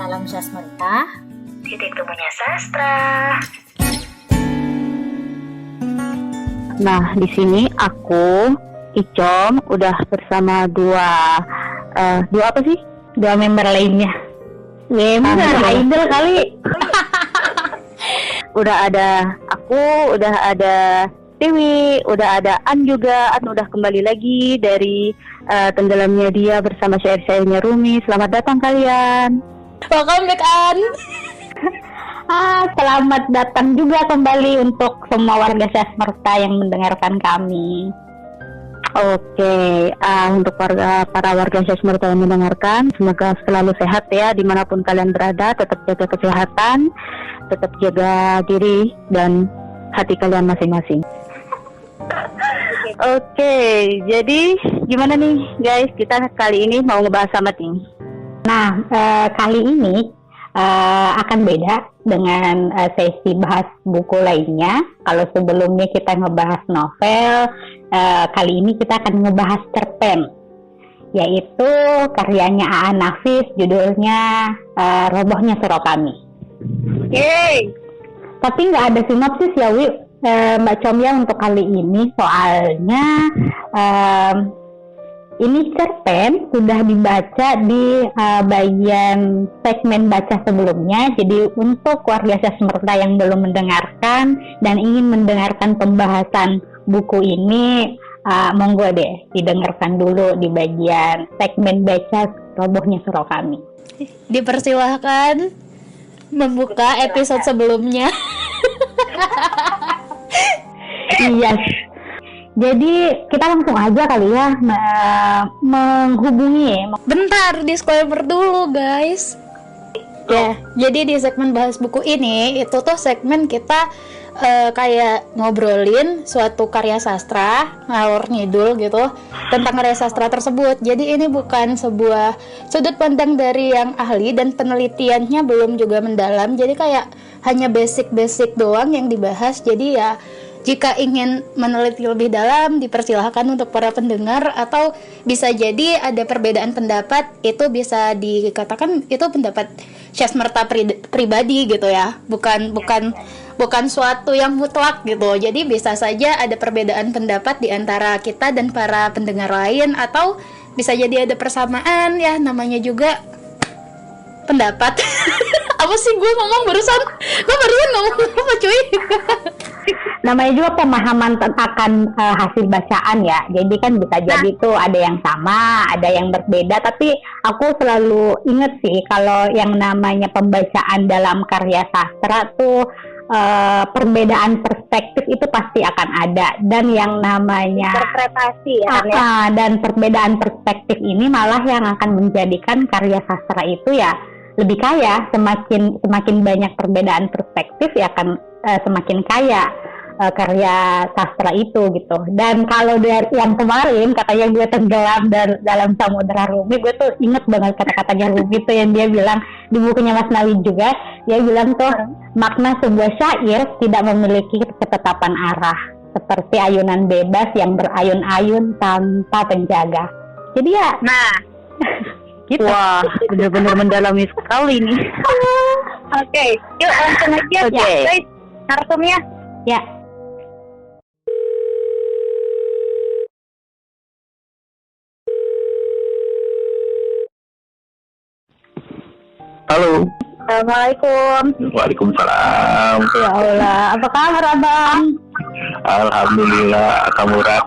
Salam Sasmerta, titik temunya sastra. Nah, di sini aku, Icom, udah bersama dua apa sih? Dua member lainnya. Member idol kali. Udah ada aku, udah ada Tiwi, udah ada An juga. An udah kembali lagi dari tenggelamnya dia bersama syair-syairnya Rumi. Selamat datang kalian. welcome back An. Selamat datang juga kembali untuk semua warga Sasmerta yang mendengarkan kami. Oke, untuk para warga Sasmerta yang mendengarkan, semoga selalu sehat ya dimanapun kalian berada. Tetap jaga kesehatan, tetap jaga diri dan hati kalian masing-masing. Oke, jadi gimana nih guys? Kita kali ini mau ngebahas apa nih? Nah, kali ini akan beda dengan sesi bahas buku lainnya. Kalau sebelumnya kita ngebahas novel, kali ini kita akan ngebahas cerpen, yaitu karyanya A.A. Nafis, judulnya Robohnya Surau Kami. Yeay! Tapi nggak ada sinopsis ya, Mbak Comya untuk kali ini, soalnya ini cerpen sudah dibaca di bagian segmen baca sebelumnya. Jadi untuk warga Sasmerta yang belum mendengarkan dan ingin mendengarkan pembahasan buku ini, monggo deh didengarkan dulu di bagian segmen baca Robohnya Surau Kami. Dipersilahkan membuka episode sebelumnya. Iya. Jadi kita langsung aja kali ya menghubungi. Bentar, disclaimer dulu guys. Ya, jadi di segmen bahas buku ini itu tuh segmen kita kayak ngobrolin suatu karya sastra ngalor ngidul gitu tentang karya sastra tersebut. Jadi ini bukan sebuah sudut pandang dari yang ahli dan penelitiannya belum juga mendalam. Jadi kayak hanya basic-basic doang yang dibahas. Jadi ya jika ingin meneliti lebih dalam, dipersilahkan untuk para pendengar, atau bisa jadi ada perbedaan pendapat, itu bisa dikatakan itu pendapat Sasmerta pribadi gitu ya, bukan suatu yang mutlak gitu. Jadi bisa saja ada perbedaan pendapat di antara kita dan para pendengar lain, atau bisa jadi ada persamaan ya, namanya juga pendapat. Apa sih gue barusan ngomong apa cuy? Namanya juga pemahaman akan hasil bacaan ya. Jadi kan bisa jadi tuh ada yang sama, ada yang berbeda. Tapi aku selalu inget sih kalau yang namanya pembacaan dalam karya sastra tuh perbedaan perspektif itu pasti akan ada. Dan yang namanya Interpretasi ya. Dan perbedaan perspektif ini malah yang akan menjadikan karya sastra itu ya lebih kaya. Semakin banyak perbedaan perspektif ya akan semakin kaya karya sastra itu gitu. Dan kalau dari yang kemarin katanya gue tenggelam dalam samudera Rumi, gue tuh inget banget kata-katanya Rumi tuh yang dia bilang di bukunya Mas Nawi juga. Dia bilang tuh makna sebuah syair tidak memiliki ketetapan arah, seperti ayunan bebas yang berayun-ayun tanpa penjaga. Jadi ya Gitu. Wah, benar-benar mendalami sekali nih. Oke, yuk langsung aja ya guys, narsumnya. Ya. Halo. Assalamualaikum. Waalaikumsalam. Ya Allah, apa kabar Abang? Alhamdulillah, kamu Rat.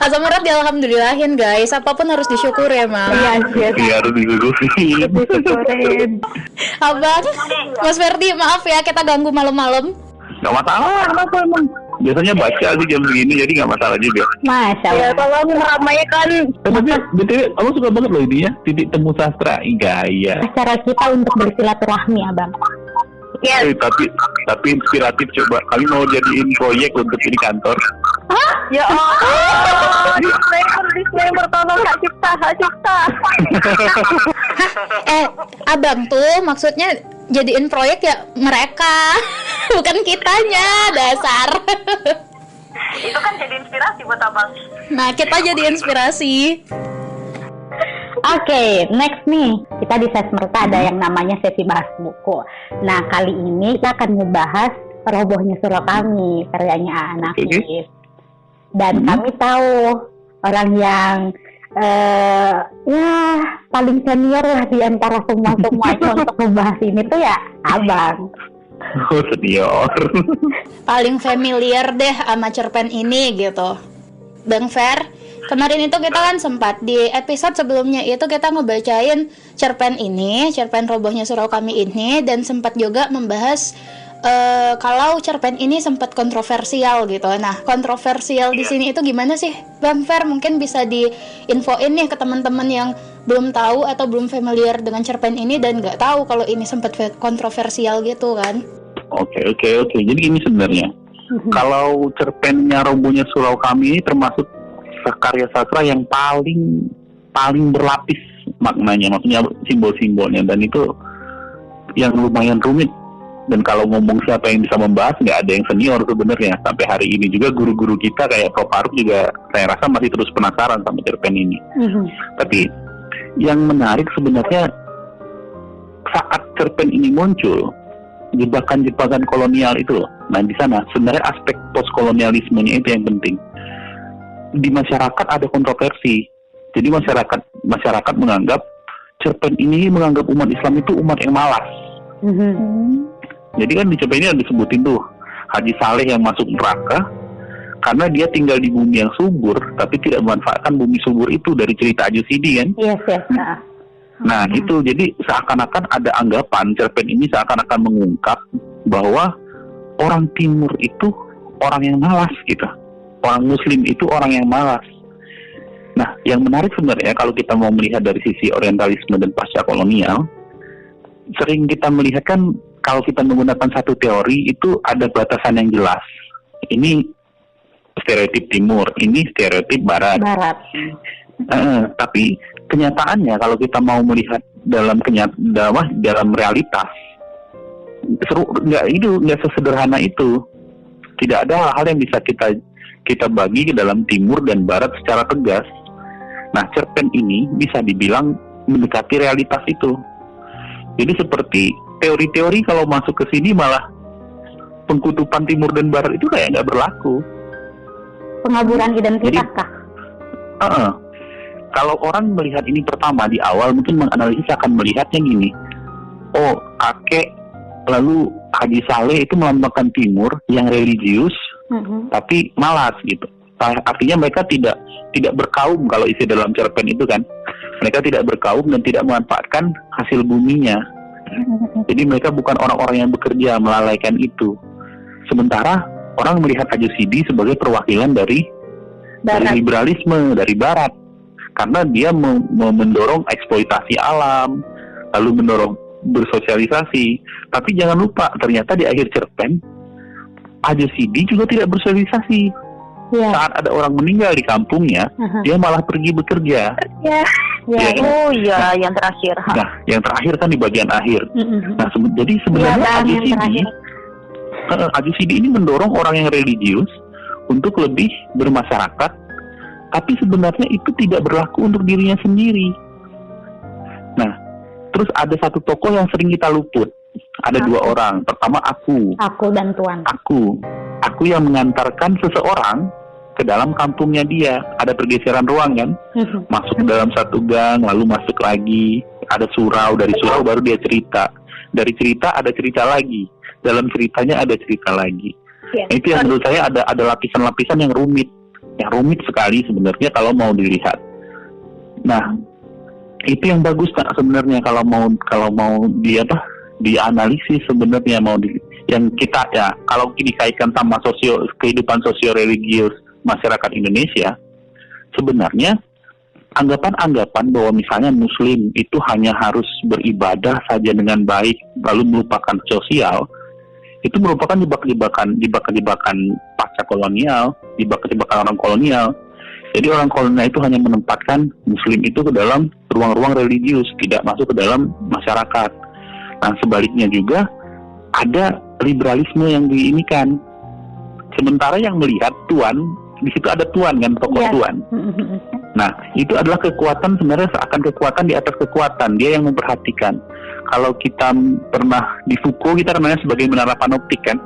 Asam urat dialhamdulillahin guys, apapun harus disyukuri emang. Iya, harus disyukurin. Abang, Mas Ferdi, maaf ya kita ganggu malam-malam. Gak masalah, kenapa emang? Biasanya baca sih jam segini, jadi gak masalah juga. Masya Ya Allah. kalau ramai kan. Tapi BTW, aku suka banget loh ini ya, titik temu sastra. Gaya. Cara kita untuk bersilaturahmi, Abang. Yes. Tapi inspiratif, coba. Kami mau jadiin proyek untuk ini kantor. Ya Allah. Disclaimer tolong Kak Cipta. Abang tuh maksudnya jadiin proyek ya mereka, bukan kitanya, dasar. Itu kan jadi inspirasi buat abang. Nah, kita jadi inspirasi. Oke, next nih. Kita di Sesmerta ada yang namanya sesi bahas buku. Nah, kali ini kita akan ngebahas Robohnya Surau Kami, karyanya Nafis. Dan kami tahu orang yang ya paling senior lah di antara semua-semuanya untuk membahas ini tuh ya Abang. Oh, senior. Paling familiar deh sama cerpen ini gitu. Bang Fer, kemarin itu kita kan sempat di episode sebelumnya itu kita ngebacain cerpen ini, cerpen Robohnya Surau Kami ini, dan sempat juga membahas kalau cerpen ini sempat kontroversial gitu. Nah, kontroversial di sini itu gimana sih, Bang Fer? Mungkin bisa diinfoin nih ke teman-teman yang belum tahu atau belum familiar dengan cerpen ini dan nggak tahu kalau ini sempat kontroversial gitu kan? Oke. Jadi ini sebenarnya kalau cerpennya Robohnya Surau Kami ini termasuk karya sastra yang paling berlapis maknanya, maksudnya simbol-simbolnya, dan itu yang lumayan rumit. Dan kalau ngomong siapa yang bisa membahas, nggak ada yang senior sebenarnya. Sampai hari ini juga guru-guru kita kayak Prof. Faruk juga saya rasa masih terus penasaran sama cerpen ini. Tapi yang menarik sebenarnya saat cerpen ini muncul, jebakan-jebakan kolonial itu loh. Nah, di sana sebenarnya aspek postkolonialismenya itu yang penting. Di masyarakat ada kontroversi. Jadi masyarakat menganggap cerpen ini menganggap umat Islam itu umat yang malas. Jadi kan di cerpen ini ada disebutin tuh Haji Saleh yang masuk neraka karena dia tinggal di bumi yang subur tapi tidak memanfaatkan bumi subur itu, dari cerita Aju Sidi kan. Yes. Nah itu jadi seakan-akan ada anggapan cerpen ini seakan-akan mengungkap bahwa orang timur itu orang yang malas gitu, orang muslim itu orang yang malas. Nah yang menarik sebenarnya kalau kita mau melihat dari sisi orientalisme dan pasca kolonial, sering kita melihat kan kalau kita menggunakan satu teori itu ada batasan yang jelas. Ini stereotip timur, ini stereotip barat. Tapi kenyataannya kalau kita mau melihat dalam realitas, nggak sesederhana itu. Tidak ada hal-hal yang bisa kita bagi ke dalam timur dan barat secara tegas. Nah, cerpen ini bisa dibilang mendekati realitas itu. Jadi seperti teori-teori kalau masuk ke sini malah pengkutupan timur dan barat itu kayak nggak berlaku. Pengaburan identitas kah? Kalau orang melihat ini pertama di awal mungkin menganalisis akan melihatnya gini. Oh, kakek lalu Haji Saleh itu melambangkan timur yang religius tapi malas gitu. Artinya mereka tidak berkaum kalau isi dalam cerpen itu kan. Mereka tidak berkaum dan tidak memanfaatkan hasil buminya. Jadi mereka bukan orang-orang yang bekerja, melalaikan itu. Sementara orang melihat Aju Sidi sebagai perwakilan dari liberalisme, dari barat. Karena dia mendorong eksploitasi alam, lalu mendorong bersosialisasi. Tapi jangan lupa, ternyata di akhir cerpen Aju Sidi juga tidak bersosialisasi. Saat ada orang meninggal di kampungnya, dia malah pergi bekerja. Yang terakhir. Nah, yang terakhir kan di bagian akhir. Nah, jadi sebenarnya Aju Sidi ini mendorong orang yang religius untuk lebih bermasyarakat, tapi sebenarnya itu tidak berlaku untuk dirinya sendiri. Nah, terus ada satu tokoh yang sering kita luput. Ada dua orang. Pertama aku dan Tuan. Aku yang mengantarkan seseorang ke dalam kampungnya dia. Ada pergeseran ruang kan, masuk ke dalam satu gang, lalu masuk lagi, ada surau, dari surau baru dia cerita, dari cerita ada cerita lagi, dalam ceritanya ada cerita lagi. Itu yang menurut saya ada lapisan-lapisan yang rumit sekali sebenarnya kalau mau dilihat. Nah itu yang bagus sebenarnya kalau mau dianalisis sebenarnya yang kita ya kalau dikaitkan sama kehidupan sosio religius masyarakat Indonesia, sebenarnya anggapan-anggapan bahwa misalnya Muslim itu hanya harus beribadah saja dengan baik lalu melupakan sosial, itu merupakan jebakan pasca kolonial, jebakan orang kolonial. Jadi orang kolonial itu hanya menempatkan Muslim itu ke dalam ruang-ruang religius, tidak masuk ke dalam masyarakat. Nah sebaliknya juga ada liberalisme yang diinikan. Sementara yang melihat Tuan, di situ ada Tuan kan, tokoh Tuan. Nah, itu adalah kekuatan, sebenarnya seakan kekuatan di atas kekuatan. Dia yang memperhatikan. Kalau kita pernah di Foucault, kita namanya sebagai menara panoptik kan?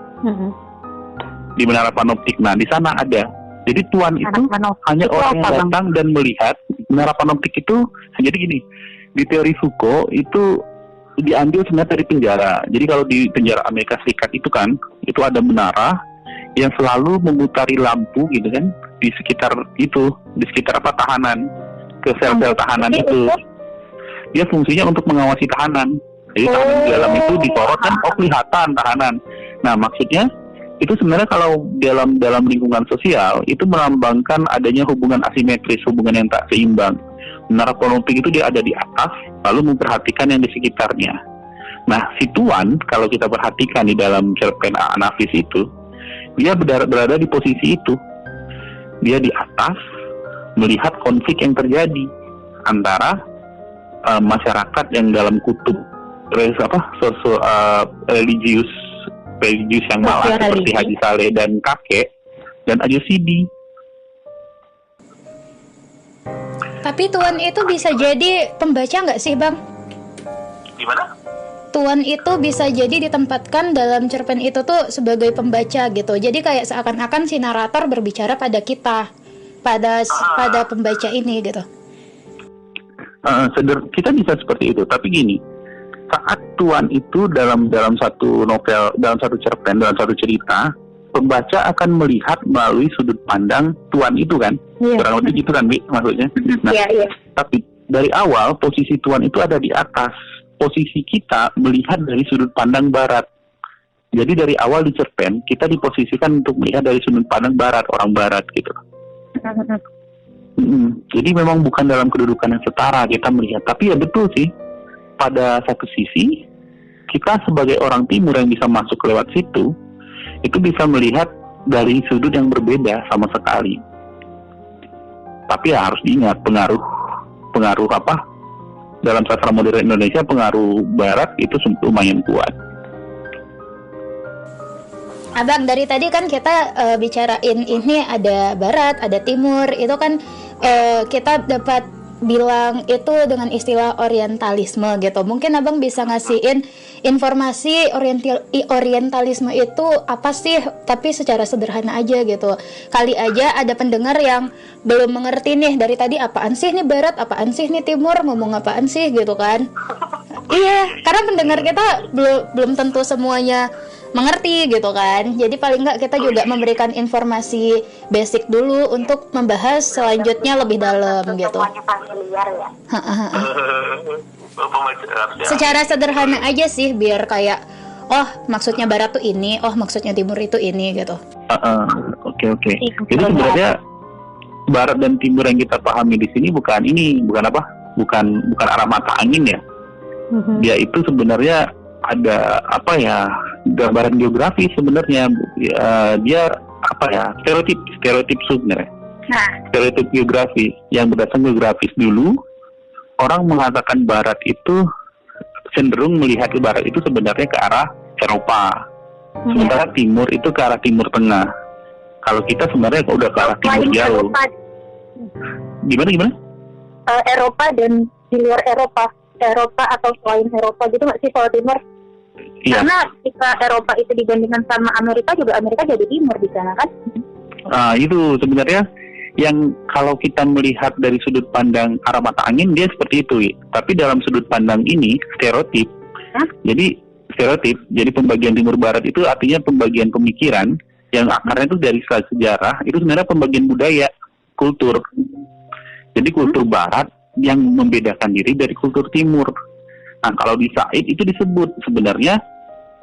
Di menara panoptik. Nah, di sana ada. Jadi Tuhan itu hanya orang yang datang dan melihat. Menara panoptik itu, jadi gini, di teori Foucault itu diambil sebenarnya dari penjara. Jadi kalau di penjara Amerika Serikat itu kan, itu ada menara yang selalu memutari lampu gitu kan, di sekitar itu, di sekitar tahanan, ke sel-sel tahanan itu. Dia fungsinya untuk mengawasi tahanan. Jadi tahanan di dalam itu disorot kan, kelihatan tahanan. Nah, maksudnya itu sebenarnya kalau dalam lingkungan sosial itu melambangkan adanya hubungan asimetris, hubungan yang tak seimbang. Menara panoptik itu dia ada di atas, lalu memperhatikan yang di sekitarnya. Nah, si Tuan kalau kita perhatikan di dalam cerpen Anafis itu, dia berada di posisi itu. Dia di atas melihat konflik yang terjadi antara masyarakat yang dalam kutub religius yang malah seperti Haji Saleh dan kakek dan Ajo Sidi. Tapi Tuan itu bisa jadi pembaca nggak sih, Bang? Gimana? Tuan itu bisa jadi ditempatkan dalam cerpen itu tuh sebagai pembaca gitu. Jadi kayak seakan-akan si narator berbicara pada kita, pada pembaca ini gitu. Kita bisa seperti itu. Tapi gini, saat Tuan itu dalam satu novel, dalam satu cerpen, dalam satu cerita, pembaca akan melihat melalui sudut pandang Tuan itu kan, kurang lebih gitu kan, Bi, maksudnya. Nah, tapi dari awal posisi Tuan itu ada di atas. Posisi kita melihat dari sudut pandang barat. Jadi dari awal di cerpen kita diposisikan untuk melihat dari sudut pandang barat, orang barat gitu. Jadi memang bukan dalam kedudukan yang setara kita melihat. Tapi ya betul sih, pada satu sisi kita sebagai orang timur yang bisa masuk lewat situ, itu bisa melihat dari sudut yang berbeda sama sekali. Tapi ya harus diingat pengaruh apa? Dalam sastra modern Indonesia pengaruh barat itu lumayan kuat. Abang, dari tadi kan kita bicarain ini ada barat, ada timur, itu kan kita dapat bilang itu dengan istilah orientalisme gitu. Mungkin Abang bisa ngasihin informasi orientalisme itu apa sih, tapi secara sederhana aja gitu. Kali aja ada pendengar yang belum mengerti nih, dari tadi apaan sih nih barat, apaan sih nih timur, ngomong apaan sih gitu kan. Iya, karena pendengar kita belum tentu semuanya mengerti gitu kan. Jadi paling nggak kita juga memberikan informasi basic dulu untuk membahas selanjutnya lebih dalam gitu. Secara sederhana aja sih, biar kayak oh maksudnya barat tuh ini, oh maksudnya timur itu ini gitu. Oke. Jadi sebenarnya barat dan timur yang kita pahami di sini bukan arah mata angin ya. Dia itu sebenarnya ada gambaran geografis sebenarnya. Dia stereotip sebenarnya. Stereotip geografis yang berdasarkan geografis. Dulu orang mengatakan barat itu cenderung melihat ke barat itu sebenarnya ke arah Eropa. Sementara timur itu ke arah timur tengah. Kalau kita sebenarnya udah ke arah timur jauh. Gimana? Eropa dan di luar Eropa atau selain Eropa gitu nggak sih kalau timur? Iya. Karena jika Eropa itu dibandingkan sama Amerika, juga Amerika jadi timur di sana kan? Itu sebenarnya yang kalau kita melihat dari sudut pandang arah mata angin dia seperti itu. Tapi dalam sudut pandang ini stereotip. Jadi stereotip. Jadi pembagian timur barat itu artinya pembagian pemikiran yang akarnya itu dari sejarah. Itu sebenarnya pembagian budaya, kultur. Jadi kultur barat yang membedakan diri dari kultur timur. Nah, kalau di Said itu disebut sebenarnya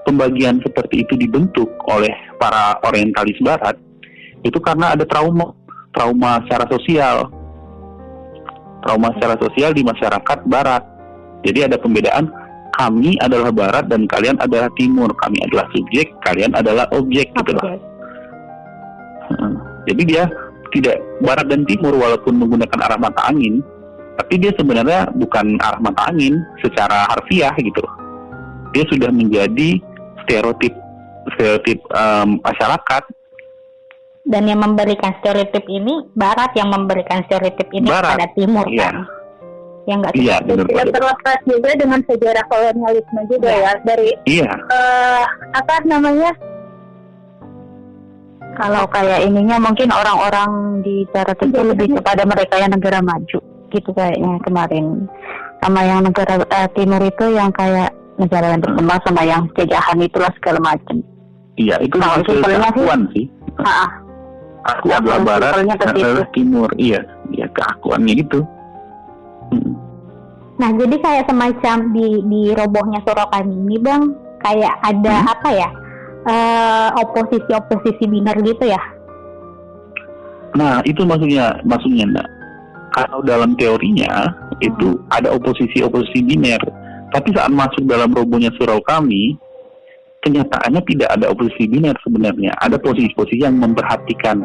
pembagian seperti itu dibentuk oleh para orientalis barat itu karena ada trauma secara sosial di masyarakat barat. Jadi ada pembedaan, kami adalah barat dan kalian adalah timur, kami adalah subjek, kalian adalah objek gitu lah. Jadi dia tidak barat dan timur walaupun menggunakan arah mata angin, tapi dia sebenarnya bukan arah mata angin secara harfiah gitu. Dia sudah menjadi stereotip masyarakat Dan yang memberikan stereotip ini Barat, yang memberikan stereotip ini kepada Timur kan. Yang nggak tidak terlepas juga dengan sejarah kolonialisme juga ya dari kalau kayak ininya mungkin orang-orang di Barat itu lebih kepada mereka yang negara maju gitu kayaknya kemarin, sama yang negara Timur itu yang kayak negara yang berkembang sama yang jajahan itulah segala macam. Iya, itu keakuan sih. Aku adalah Barat, adalah Timur. Iya, keakuannya itu. Nah, jadi kayak semacam di robohnya Surokan ini, Bang, kayak ada oposisi biner gitu ya? Nah, itu maksudnya enggak. Kalau dalam teorinya itu ada oposisi biner, tapi saat masuk dalam robohnya surau kami, kenyataannya tidak ada oposisi biner sebenarnya. Ada posisi-posisi yang memperhatikan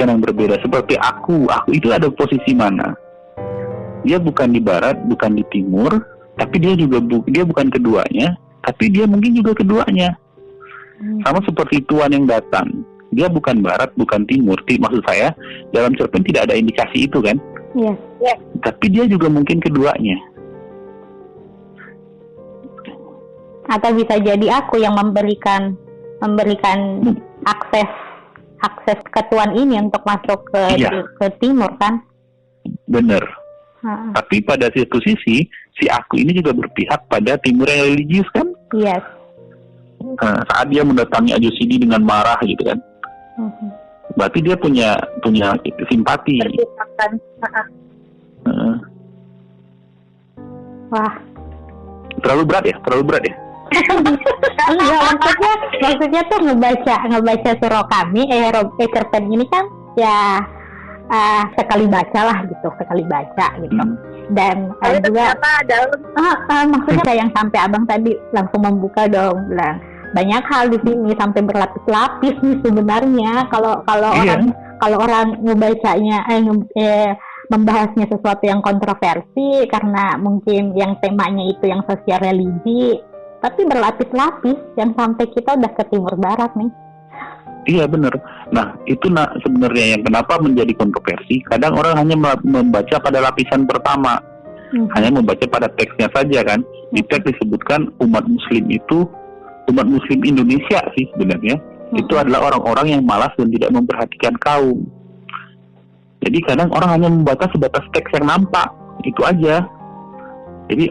yang berbeda. Seperti aku itu ada posisi mana? Dia bukan di Barat, bukan di Timur, tapi dia juga dia bukan keduanya, tapi dia mungkin juga keduanya. Sama seperti Tuan yang datang, dia bukan Barat, bukan Timur. Maksud saya dalam cerpen tidak ada indikasi itu kan? Iya. Tapi dia juga mungkin keduanya. Atau bisa jadi aku yang memberikan akses ke Tuan ini untuk masuk ke Timur kan? Bener. Tapi pada satu sisi, si aku ini juga berpihak pada Timur yang religius kan? Yes. Saat dia mendatangi Ajosidi dengan marah gitu kan? Berarti dia punya simpati. Wah. Terlalu berat ya? Enggak, maksudnya tuh ngebaca surau kami, cerpen ini kan ya sekali baca gitu. Dan juga maksudnya yang sampai abang tadi langsung membuka dong, bilang banyak hal di sini sampai berlapis-lapis nih sebenarnya. Kalau orang ngebacanya membahasnya sesuatu yang kontroversi karena mungkin yang temanya itu yang sosial religi, tapi berlapis-lapis yang sampai kita udah ke Timur Barat nih. Iya benar. Nah itu sebenarnya yang kenapa menjadi kontroversi. Kadang orang hanya membaca pada lapisan pertama, hanya membaca pada teksnya saja kan. Di teks disebutkan umat Muslim Indonesia sih sebenarnya itu adalah orang-orang yang malas dan tidak memperhatikan kaum. Jadi kadang orang hanya membaca sebatas teks yang nampak itu aja. Jadi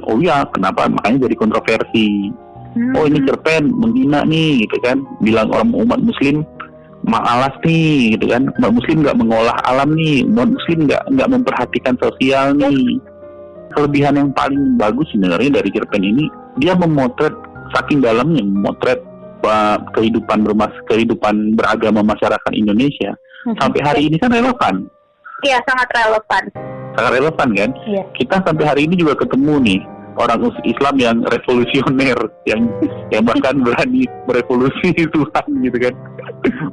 kenapa makanya jadi kontroversi. Ini cerpen menghina nih gitu kan, bilang orang umat Muslim malas nih gitu kan, umat Muslim nggak mengolah alam nih, umat Muslim nggak memperhatikan sosial nih. Kelebihan yang paling bagus sebenarnya dari cerpen ini, dia memotret saking dalamnya, memotret kehidupan beragama masyarakat Indonesia sampai hari ini kan relevan. Iya, sangat relevan kan? Iya. Kita sampai hari ini juga ketemu nih orang Islam yang revolusioner, yang bahkan berani berevolusi Tuhan gitu kan.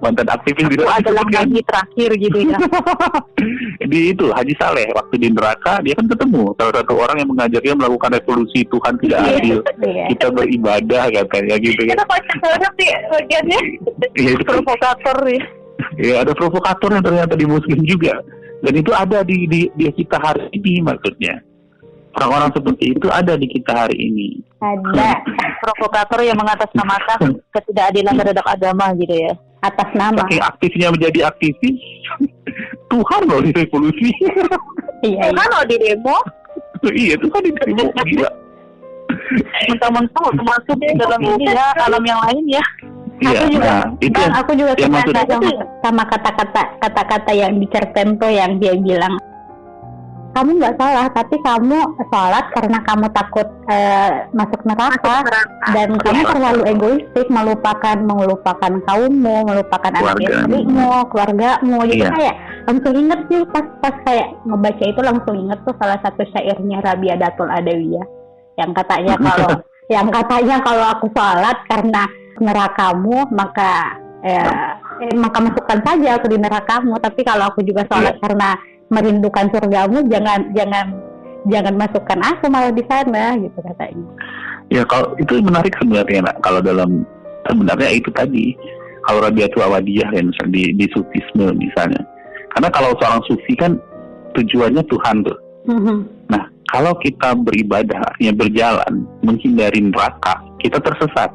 Mantan aktivis itu adalah haji terakhir gitu ya. Jadi itu Haji Saleh waktu di neraka dia kan ketemu salah satu orang yang mengajak dia melakukan revolusi Tuhan tidak adil. Kita beribadah katanya gitu kan. Kita kocak banget sih bagiannya. Itu provokator ya. Ya ada provokatornya ternyata di Muslim juga. Dan itu ada di kita hari ini maksudnya. Orang-orang seperti itu ada di kita hari ini. Ada provokator yang mengatasnamakan ketidakadilan terhadap agama gitu ya. Atas nama. Saking aktifnya menjadi aktivis, Tuhan loh di revolusi. Iya. Tuhan loh di demo. Iya, Tuhan di demo gila. Mentang-mentang masuk dalam ini ya, alam yang lain ya. Iya, aku juga sama kata-kata yang di cerpen tuh yang dia bilang, kamu nggak salah, tapi kamu sholat karena kamu takut masuk neraka dan kamu terlalu egoistik, melupakan kaummu, melupakan anak istrimu, keluargamu. Jadi kayak langsung inget sih pas kayak ngebaca itu langsung inget tuh salah satu syairnya Rabiadatul Adawiyah yang katanya kalau aku sholat karena nerakamu maka masukkan saja aku di nerakamu, tapi kalau aku juga sholat karena merindukan surgamu, jangan masukkan aku malah di sana gitu katanya. Ya kalau itu menarik sebenarnya, kalau dalam sebenarnya itu tadi kalau Rabiatu Awadiyah ya misalnya di sufisme misalnya. Karena kalau seorang sufi kan tujuannya Tuhan tuh. Nah, kalau kita beribadah artinya berjalan menghindari neraka, kita tersesat.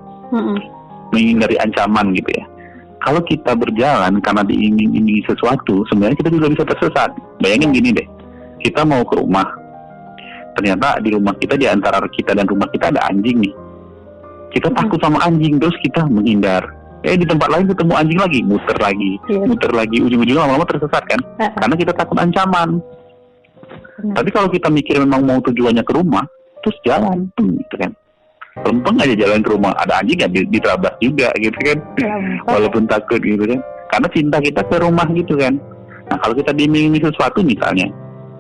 Menghindari ancaman gitu ya. Kalau kita berjalan karena diiming-imingi sesuatu, sebenarnya kita juga bisa tersesat. Bayangin gini deh, kita mau ke rumah, ternyata di rumah kita, di antara kita dan rumah kita ada anjing nih. Kita takut sama anjing, terus kita menghindar. Di tempat lain ketemu anjing lagi, muter lagi, ujung-ujungnya lama-lama tersesat kan? Karena kita takut ancaman. Tapi kalau kita mikir memang mau tujuannya ke rumah, terus jalan, gitu kan? Lempeng aja jalan ke rumah, ada anjing ya diterabas juga gitu kan, walaupun takut gitu kan, karena cinta kita ke rumah gitu kan. Nah kalau kita diiming-imingi sesuatu misalnya,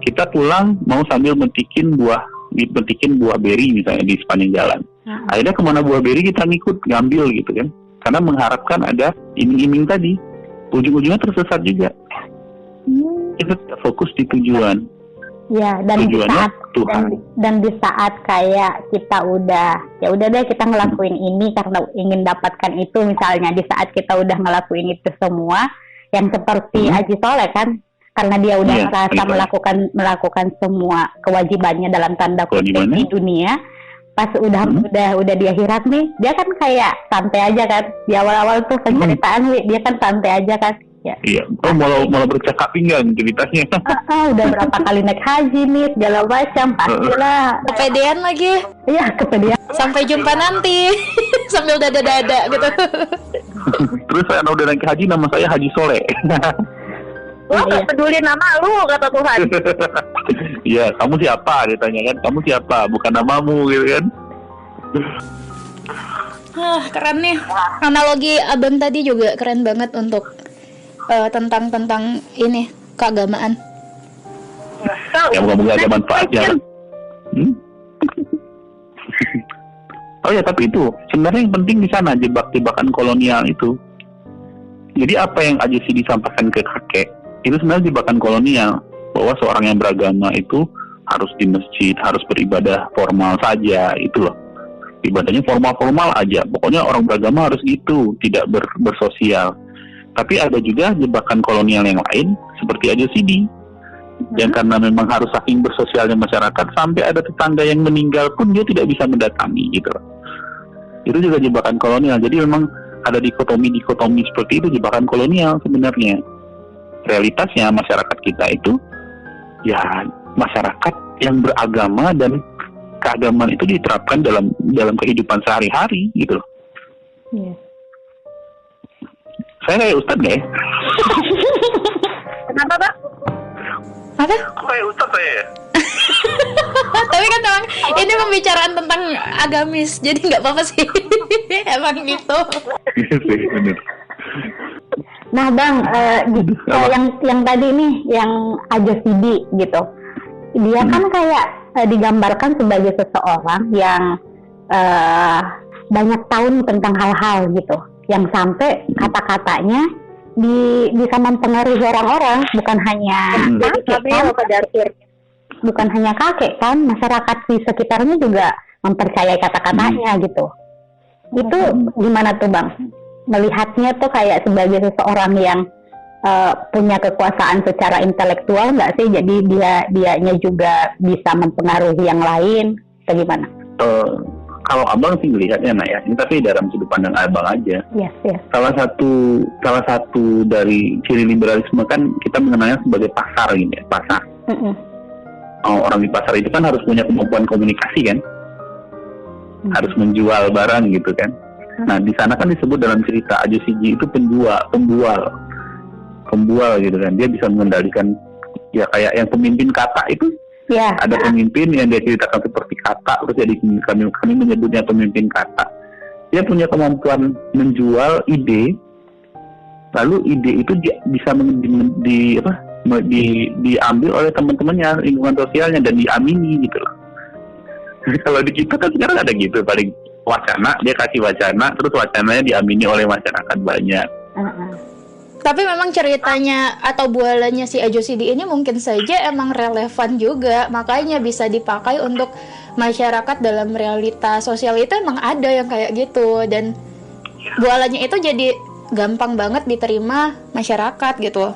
kita pulang mau sambil metikin buah beri misalnya di sepanjang jalan, akhirnya kemana buah beri kita ngikut ngambil gitu kan, karena mengharapkan ada iming-iming tadi, ujung-ujungnya tersesat juga. Kita fokus di tujuan. Ya, dan di saat kayak kita udah deh kita ngelakuin ini karena ingin dapatkan itu, misalnya di saat kita udah ngelakuin itu semua yang seperti Haji Soleh kan, karena dia udah merasa melakukan semua kewajibannya dalam tanda kutip di dunia, pas udah di akhirat nih, dia kan kayak santai aja kan. Di awal-awal tuh penceritaan dia kan santai aja kan. Ya. Iya, malah bercakap pinggang ceritanya. Udah berapa kali naik haji nih, segala macam, pastilah. Kepedean lagi. Iya, kepedean. Sampai jumpa nanti, sambil dada-dada gitu. Terus saya udah naik haji, nama saya Haji Soleh. Wah, gak peduli nama lu, kata Tuhan. Iya, kamu siapa? Ditanya kan, kamu siapa? Bukan namamu gitu kan. Keren nih. Analogi abang tadi juga keren banget untuk tentang ini keagamaan. Ya moga-moga ada manfaatnya. Oh ya, tapi itu sebenarnya yang penting di sana jebak-jebakan kolonial itu. Jadi apa yang Ajasi disampaikan ke kakek itu sebenarnya jebakan kolonial, bahwa seorang yang beragama itu harus di masjid, harus beribadah formal saja, itu loh. Ibadahnya formal-formal aja. Pokoknya orang beragama harus gitu, tidak bersosial. Tapi ada juga jebakan kolonial yang lain seperti Ajasidi, yang karena memang harus saking bersosialnya masyarakat sampai ada tetangga yang meninggal pun dia tidak bisa mendatangi gitu. Itu juga jebakan kolonial. Jadi memang ada dikotomi seperti itu, jebakan kolonial sebenarnya. Realitasnya masyarakat kita itu ya masyarakat yang beragama dan keagamaan itu diterapkan dalam kehidupan sehari-hari gitu loh. Iya. Saya kayak Ustadz nggak ya? Kenapa, Pak? Apa? Kayak Ustadz saya ya? Tapi kan memang ini pembicaraan tentang agamis, jadi nggak apa-apa sih. Emang gitu. Iya sih, bener. Nah Bang, yang tadi nih, yang Ajasidi gitu, dia kan kayak digambarkan sebagai seseorang yang banyak tahu tentang hal-hal gitu, yang sampai kata-katanya bisa mempengaruhi orang-orang, bukan hanya kakek kan, masyarakat di sekitarnya juga mempercayai kata-katanya gitu. Itu gimana tuh Bang? Melihatnya tuh kayak sebagai seseorang yang punya kekuasaan secara intelektual nggak sih? Jadi dianya juga bisa mempengaruhi yang lain, atau gimana? Kalau abang sih melihatnya ya, ini tapi dalam sudut pandang abang aja. Yes. Salah satu dari ciri liberalisme kan kita mengenalnya sebagai pasar gitu ya, pasar. Orang di pasar itu kan harus punya kemampuan komunikasi kan, harus menjual barang gitu kan. Nah di sana kan disebut dalam cerita Ajasiji itu pembual gitu kan, dia bisa mengendalikan ya kayak yang pemimpin kata itu. Yeah. Ada pemimpin yang dia ceritakan seperti kata, terus jadi kami menyebutnya pemimpin kata. Dia punya kemampuan menjual ide, lalu ide itu bisa diambil oleh teman-temannya, lingkungan sosialnya, dan diamini gitu loh. Kalau di kita kan sekarang ada gitu, paling wacana, dia kasih wacana, terus wacananya diamini oleh masyarakat banyak. Tapi memang ceritanya atau bualannya si Ajasidi ini mungkin saja emang relevan juga, makanya bisa dipakai untuk masyarakat dalam realita sosial itu emang ada yang kayak gitu, dan bualannya itu jadi gampang banget diterima masyarakat gitu.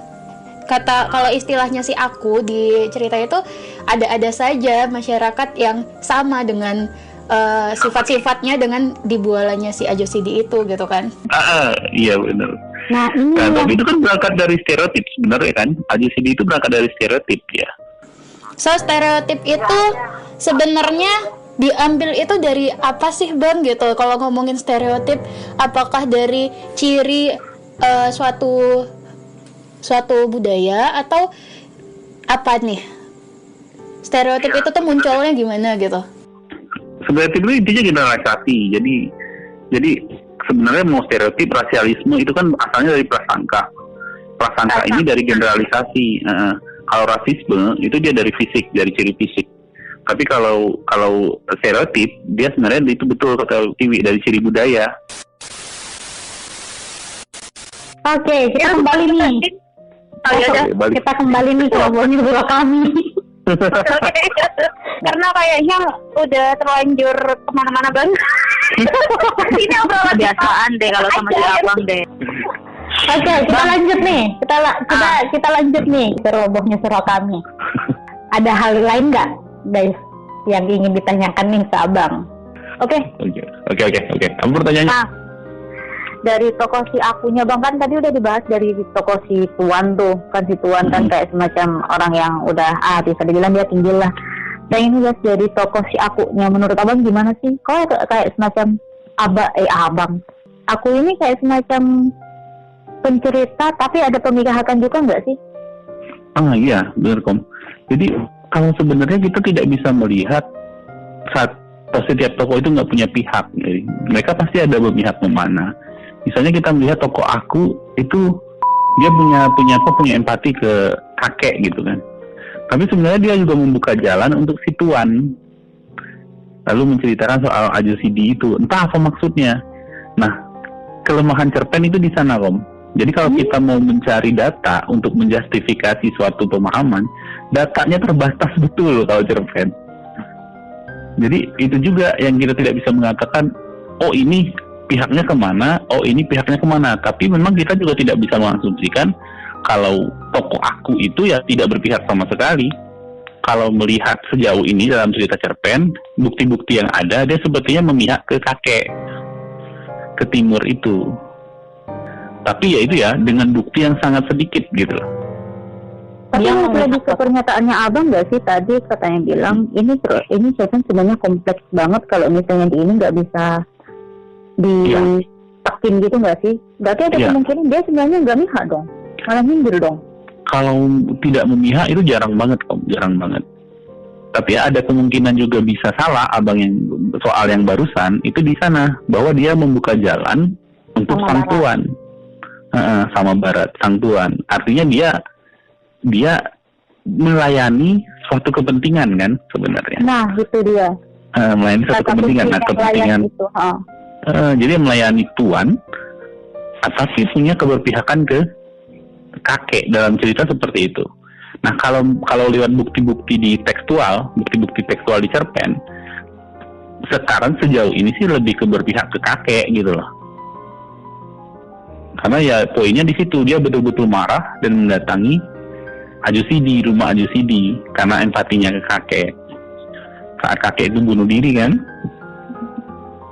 Kalau istilahnya si aku di cerita itu, ada saja masyarakat yang sama dengan sifat-sifatnya dengan dibualannya si Ajosidi itu gitu kan. Iya benar. Nah, ini tapi itu kan berangkat dari stereotip sebenarnya kan. Ajosidi itu berangkat dari stereotip ya. So stereotip itu sebenarnya diambil itu dari apa sih Bang gitu? Kalau ngomongin stereotip, apakah dari ciri suatu budaya atau apa nih? Stereotip itu tuh munculnya gimana gitu? Stereotip itu intinya generalisasi. Jadi sebenarnya mau stereotip, rasialisme itu kan asalnya dari prasangka. Prasangka ini dari generalisasi. Kalau rasisme itu dia dari fisik, dari ciri fisik. Tapi kalau stereotip dia sebenarnya itu betul kata Tiwi dari ciri budaya. Oke, kita kembali nih. Kita kembali nih ke obrolan dulu kami. Karena kayaknya udah terlanjur kemana-mana banget. Ini obrolan Kebiasaan deh kalau sama si abang deh. Oke, kita lanjut nih. Kita lanjut nih ke robohnya surau kami. Ada hal lain nggak, guys, yang ingin ditanyakan nih ke abang? Oke. Kamu pertanyaannya? Nah, dari tokoh si akunya bang kan tadi udah dibahas dari tokoh si Tuan tuh kan, si Tuan kan kayak semacam orang yang udah bisa dibilang dia tinggi lah. Saya ini guys dari tokoh si akunya, menurut abang gimana sih? Kok kayak semacam abang? Aku ini kayak semacam pencerita tapi ada pemihakan juga nggak sih? Iya benar Kom. Jadi kalau sebenarnya kita tidak bisa melihat setiap tokoh itu nggak punya pihak. Jadi, mereka pasti ada berpihak kemana. Misalnya kita melihat tokoh aku itu dia punya empati ke kakek gitu kan. Tapi sebenarnya dia juga membuka jalan untuk si Tuan. Lalu menceritakan soal Ajosidi itu, entah apa maksudnya. Nah, kelemahan cerpen itu di sana Kom. Jadi kalau kita mau mencari data untuk menjustifikasi suatu pemahaman, datanya terbatas betul kalau cerpen. Jadi itu juga yang kita tidak bisa mengatakan, oh ini pihaknya kemana, oh ini pihaknya kemana. Tapi memang kita juga tidak bisa mengasumsikan kalau tokoh aku itu ya tidak berpihak sama sekali. Kalau melihat sejauh ini dalam cerita cerpen, bukti-bukti yang ada, dia sepertinya memihak ke kakek, ke timur itu. Tapi ya itu ya, dengan bukti yang sangat sedikit gitu loh. Tapi lebih ke pernyataannya abang nggak sih tadi katanya bilang ini cerpen sebenarnya kompleks banget, kalau misalnya di ini nggak bisa ditekin gitu nggak sih? Berarti ada kemungkinan dia sebenarnya nggak mihak dong, malah nyindir dong. Kalau tidak memihak itu jarang banget Om, jarang banget. Tapi ya ada kemungkinan juga bisa salah abang yang soal yang barusan itu di sana, bahwa dia membuka jalan untuk sang Tuan. Sama Barat, sang Tuan. Artinya dia melayani suatu kepentingan kan sebenarnya. Nah itu dia. Melayani suatu kepentingan. Nah kepentingan. Jadi melayani Tuan, tapi punya keberpihakan ke kakek dalam cerita seperti itu. Nah kalau lewat bukti-bukti di tekstual, bukti-bukti tekstual di cerpen, sekarang sejauh ini sih lebih keberpihak ke kakek gitu loh. Karena ya poinnya di situ, dia betul-betul marah dan mendatangi Ajosidi, rumah Ajosidi karena empatinya ke kakek. Saat kakek itu bunuh diri kan?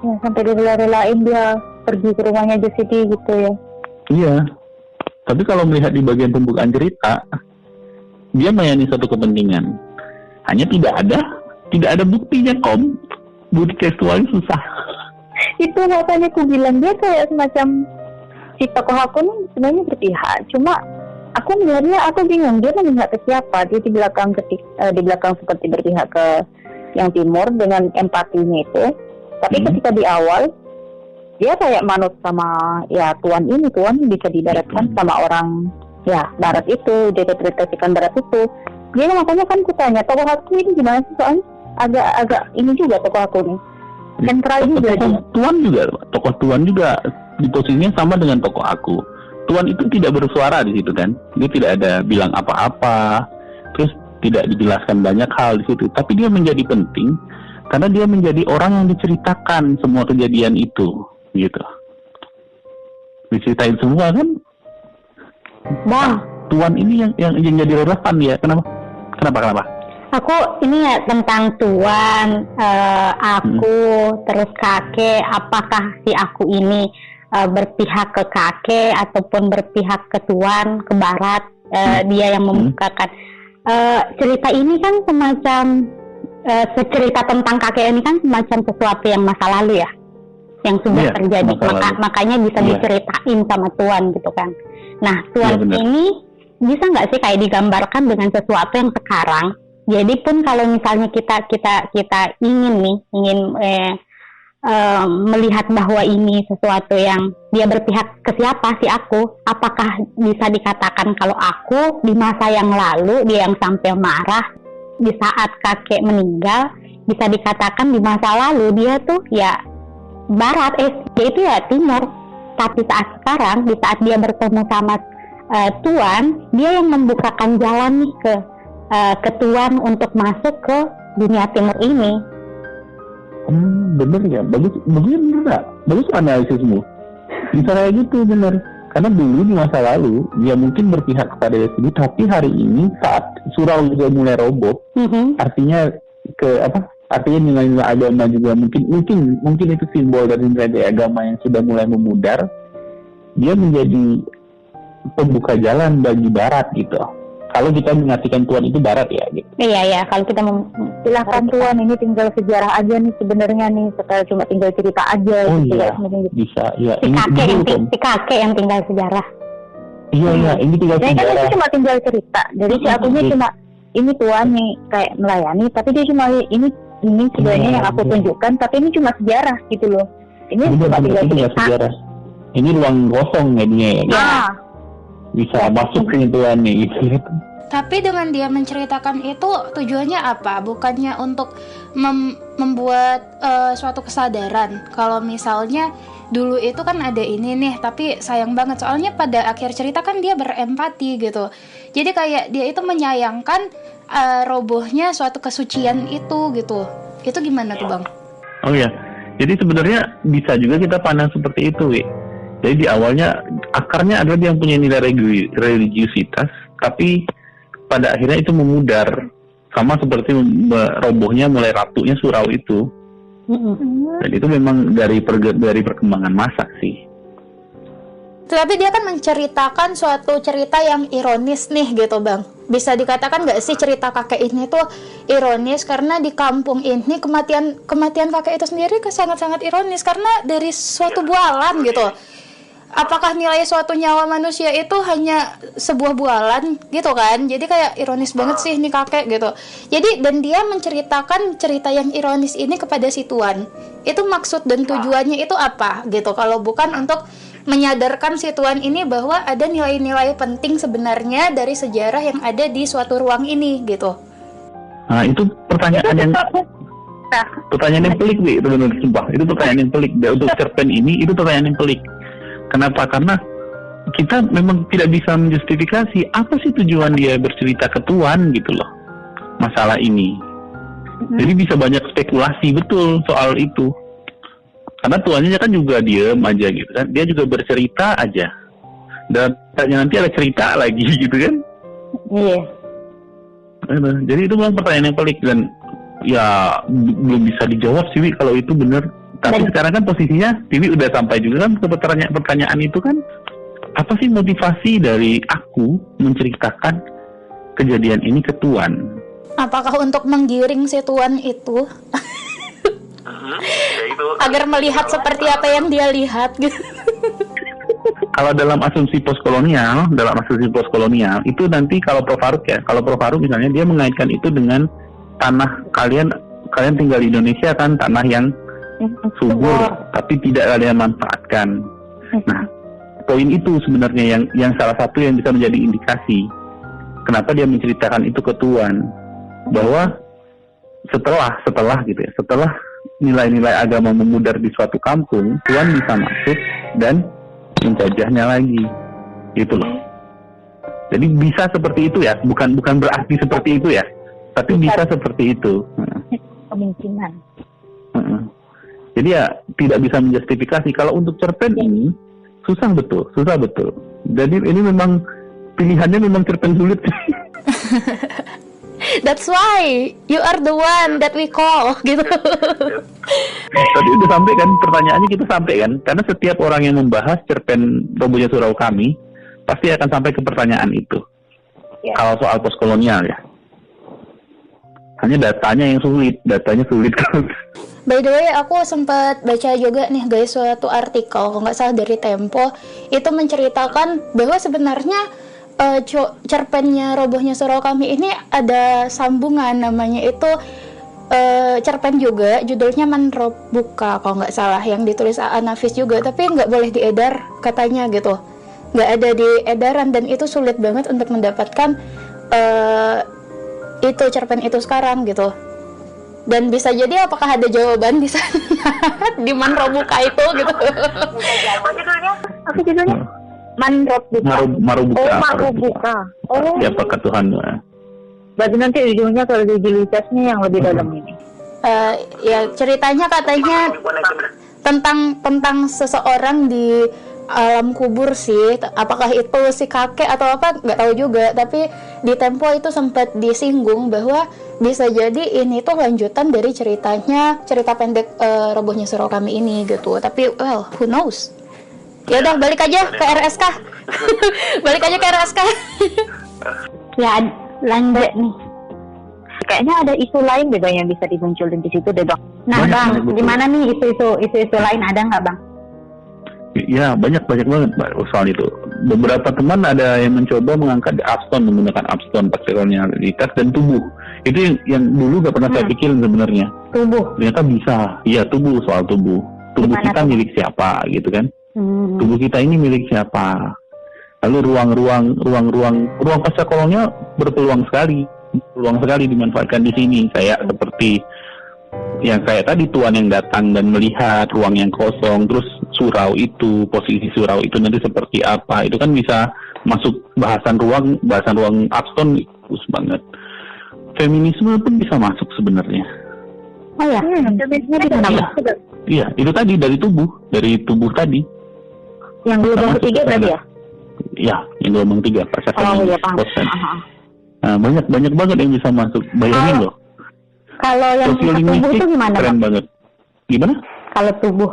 Ya sampai direla-relain dia pergi ke rumahnya Ajosidi gitu ya. Iya. Tapi kalau melihat di bagian pembukaan cerita, dia melayani suatu kepentingan. Hanya tidak ada buktinya Kom. Bukti tekstualnya susah. Itu makanya aku bilang dia kayak semacam si tokoh aku nih sebenarnya berpihak, cuma aku melihatnya aku bingung dia memihak ke siapa. Dia di belakang seperti berpihak ke yang timur dengan empatinya itu, tapi ketika di awal dia kayak manut sama ya Tuan bisa didaratkan sama orang ya Barat itu, dia interpretasikan Barat itu. Jadi makanya kan kutanya tokoh aku ini gimana sih, soalnya agak ini juga tokoh aku nih sentral juga. Tokoh Tuan juga di posisinya sama dengan tokoh aku. Tuan itu tidak bersuara di situ kan, dia tidak ada bilang apa-apa, terus tidak dijelaskan banyak hal di situ. Tapi dia menjadi penting karena dia menjadi orang yang diceritakan semua kejadian itu, gitu. diceritain semua kan. Bang, Tuan ini yang jadi relevan ya. Kenapa? aku ini ya tentang Tuan, aku, terus kakek. Apakah si aku ini berpihak ke kakek ataupun berpihak ke Tuan, ke Barat? Dia yang membukakan. Cerita ini kan semacam cerita tentang kakek ini kan semacam sesuatu yang masa lalu ya, yang sudah terjadi. Makanya bisa diceritain sama Tuan gitu kan. Nah, Tuan ini bisa nggak sih kayak digambarkan dengan sesuatu yang sekarang? Jadi pun kalau misalnya kita ingin melihat bahwa ini sesuatu yang dia berpihak ke siapa sih aku, apakah bisa dikatakan kalau aku di masa yang lalu dia yang sampai marah di saat kakek meninggal, bisa dikatakan di masa lalu dia tuh ya Barat, dia itu ya Timur. Tapi saat sekarang, di saat dia bertemu sama Tuan, dia yang membukakan jalan nih ke Tuan untuk masuk ke dunia Timur ini. Bener ya, bagus bener gak? Bagus analisismu. Bisa kayak gitu bener. Karena dulu di masa lalu dia mungkin berpihak kepada dia, tapi hari ini saat surau juga mulai roboh, artinya artinya nilai-nilai agama juga mungkin itu simbol dari nilai agama yang sudah mulai memudar. Dia menjadi pembuka jalan bagi Barat gitu. Kalau kita mengartikan Tuan itu Barat ya gitu. Iya, kalau kita Silakan Tuan, ini tinggal sejarah aja nih sebenarnya nih, sekarang cuma tinggal cerita aja. Bisa ya. Si kakek yang tinggal sejarah. Iya, ini tinggal sejarah. Kan itu cuma tinggal cerita. Jadi si akunya cuma ini Tuan nih kayak melayani, tapi dia cuma ini sebenarnya yang aku tunjukkan, tapi ini cuma sejarah gitu loh. Ini cuma tinggal cerita. Sejarah. Ini ruang kosong jadinya ya. Bisa masuk ke Tuan nih gitu. Tapi dengan dia menceritakan itu tujuannya apa? Bukannya untuk membuat suatu kesadaran kalau misalnya dulu itu kan ada ini nih, tapi sayang banget soalnya pada akhir cerita kan dia berempati gitu. Jadi kayak dia itu menyayangkan robohnya suatu kesucian itu gitu. Itu gimana tuh Bang? Oh ya, jadi sebenarnya bisa juga kita pandang seperti itu, Wi. Jadi di awalnya akarnya adalah dia yang punya nilai religiusitas, tapi pada akhirnya itu memudar, sama seperti robohnya mulai ratunya surau itu. Dan itu memang dari perkembangan masa sih. Tapi dia kan menceritakan suatu cerita yang ironis nih gitu Bang. Bisa dikatakan nggak sih cerita kakek ini tuh ironis karena di kampung ini kematian kakek itu sendiri sangat-sangat ironis karena dari suatu bualan gitu. Apakah nilai suatu nyawa manusia itu hanya sebuah bualan gitu kan? Jadi kayak ironis banget sih nih kakek gitu. Jadi dan dia menceritakan cerita yang ironis ini kepada si Tuan. Itu maksud dan tujuannya itu apa gitu? Kalau bukan untuk menyadarkan si Tuan ini bahwa ada nilai-nilai penting sebenarnya dari sejarah yang ada di suatu ruang ini gitu. Nah itu pertanyaan yang pelik, Wi. Itu benar sumpah. Itu pertanyaan yang pelik. Untuk cerpen ini itu pertanyaan yang pelik. Kenapa? Karena kita memang tidak bisa menjustifikasi apa sih tujuan dia bercerita ke Tuan gitu loh masalah ini. Jadi bisa banyak spekulasi betul soal itu. Karena Tuannya kan juga diem aja gitu kan. Dia juga bercerita aja. Dan nanti ada cerita lagi gitu kan. Iya. Jadi itu memang pertanyaan yang pelik dan ya belum bisa dijawab sih Wi kalau itu benar. Tapi sekarang kan posisinya Tiwi udah sampai juga kan ke pertanyaan itu kan. Apa sih motivasi dari aku menceritakan kejadian ini ke Tuan? Apakah untuk menggiring si Tuan itu? Agar melihat seperti apa yang dia lihat gitu. Kalau dalam asumsi postkolonial itu nanti kalau Prof Faruk misalnya dia mengaitkan itu dengan tanah kalian tinggal di Indonesia kan, tanah yang subur tapi tidak kalian manfaatkan. Nah, poin itu sebenarnya yang salah satu yang bisa menjadi indikasi kenapa dia menceritakan itu ke Tuan, bahwa setelah nilai-nilai agama memudar di suatu kampung, Tuan bisa masuk dan menjajahnya lagi gitu loh. Jadi bisa seperti itu ya, bukan berarti seperti itu ya, tapi bisa seperti itu. Kemungkinan. Jadi ya tidak bisa menjustifikasi. Kalau untuk cerpen ini, susah betul. Jadi ini memang pilihannya memang cerpen sulit. That's why you are the one that we call gitu. Tadi udah sampai kan, pertanyaannya kita sampai kan, karena setiap orang yang membahas cerpen Robohnya Surau Kami pasti akan sampai ke pertanyaan itu. Kalau soal postkolonial ya, hanya datanya sulit. By the way, aku sempat baca juga nih guys suatu artikel, kalau nggak salah dari Tempo, itu menceritakan bahwa sebenarnya cerpennya Robohnya Surau Kami ini ada sambungan, namanya itu cerpen juga, judulnya Manrop Buka kalau nggak salah, yang ditulis A.A. Nafis juga, tapi nggak boleh diedar katanya gitu, nggak ada di edaran, dan itu sulit banget untuk mendapatkan itu cerpen itu sekarang gitu. Dan bisa jadi apakah ada jawaban di sana di Manrop Buka itu gitu. Apa judulnya? Manrop Buka. Marubuka. Oh. Siapakah Tuhan? Berarti nanti ujungnya ke religiusitasnya yang lebih dalam ini. Ya ceritanya katanya tentang seseorang di alam kubur sih. Apakah itu si kakek atau apa nggak tahu juga. Tapi di Tempo itu sempat disinggung bahwa bisa jadi ini tuh lanjutan dari cerita pendek Robohnya Surau Kami ini gitu. Tapi well, who knows? Ya udah balik aja ke RSK. Balik aja ke RSK. Ya, lanjut nih. Kayaknya ada isu lain deh Bang yang bisa dimunculin di situ deh Bang. Nah Banyak, Bang, gimana nih isu-isu lain, ada nggak Bang? Ya banyak banget Mbak soal itu. Beberapa teman ada yang mencoba mengangkat abston, menggunakan abston, paksionalitas dan tubuh. Itu yang dulu gak pernah saya pikirin sebenarnya. Tubuh. Ternyata bisa. Iya, tubuh, soal tubuh. Tubuh Gimana kita tuh? milik siapa gitu kan? Tubuh kita ini milik siapa? Lalu ruang pasca kolonial berpeluang sekali dimanfaatkan di sini. Kayak seperti yang kayak tadi, tuan yang datang dan melihat ruang yang kosong, terus posisi surau itu nanti seperti apa, itu kan bisa masuk bahasan ruang abston, bagus banget. Feminisme pun bisa masuk sebenarnya. Oh ya, Feminisme di mana? Iya, itu tadi dari tubuh tadi. Yang gelombang ketiga berarti ya? Iya, yang gelombang 3 pasca Iya, paham. Nah, banyak banget yang bisa masuk. Bayangin loh. kalau yang tubuh Sosiolinguistik itu gimana keren Bang? banget. Gimana? Kalau tubuh,